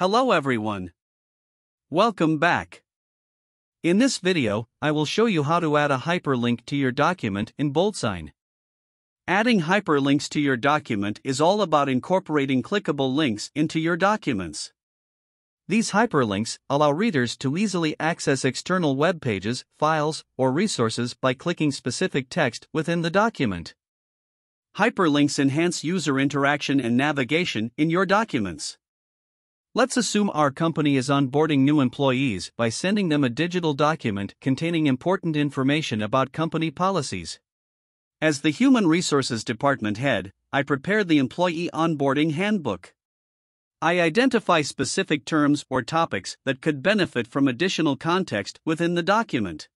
Hello everyone. Welcome back. In this video, I will show you how to add a hyperlink to your document in BoldSign. Adding hyperlinks to your document is all about incorporating clickable links into your documents. These hyperlinks allow readers to easily access external web pages, files, or resources by clicking specific text within the document. Hyperlinks enhance user interaction and navigation in your documents. Let's assume our company is onboarding new employees by sending them a digital document containing important information about company policies. As the Human Resources Department head, I prepare the Employee Onboarding Handbook. I identify specific terms or topics that could benefit from additional context within the document.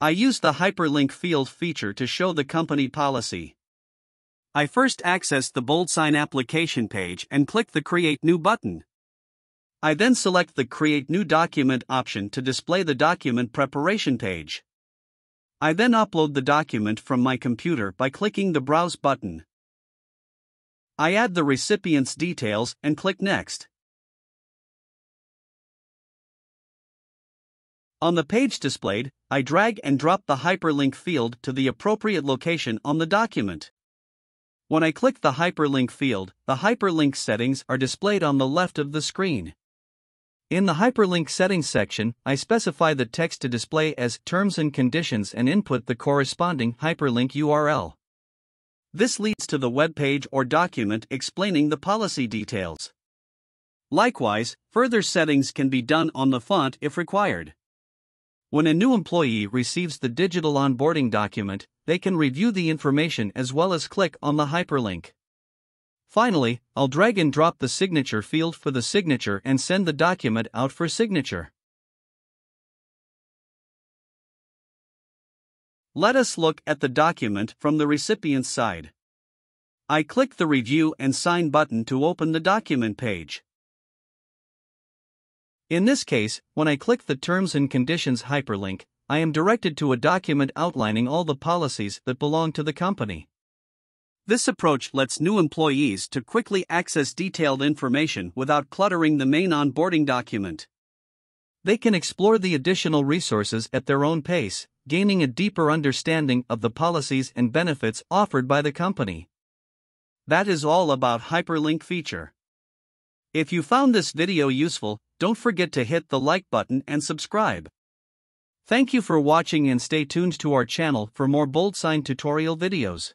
I use the hyperlink field feature to show the company policy. I first access the BoldSign application page and click the Create New button. I then select the Create New Document option to display the document preparation page. I then upload the document from my computer by clicking the Browse button. I add the recipient's details and click Next. On the page displayed, I drag and drop the hyperlink field to the appropriate location on the document. When I click the hyperlink field, the hyperlink settings are displayed on the left of the screen. In the Hyperlink Settings section, I specify the text to display as Terms and Conditions and input the corresponding hyperlink URL. This leads to the web page or document explaining the policy details. Likewise, further settings can be done on the font if required. When a new employee receives the digital onboarding document, they can review the information as well as click on the hyperlink. Finally, I'll drag and drop the signature field for the signature and send the document out for signature. Let us look at the document from the recipient's side. I click the Review and Sign button to open the document page. In this case, when I click the Terms and Conditions hyperlink, I am directed to a document outlining all the policies that belong to the company. This approach lets new employees to quickly access detailed information without cluttering the main onboarding document. They can explore the additional resources at their own pace, gaining a deeper understanding of the policies and benefits offered by the company. That is all about hyperlink feature. If you found this video useful, don't forget to hit the like button and subscribe. Thank you for watching and stay tuned to our channel for more BoldSign tutorial videos.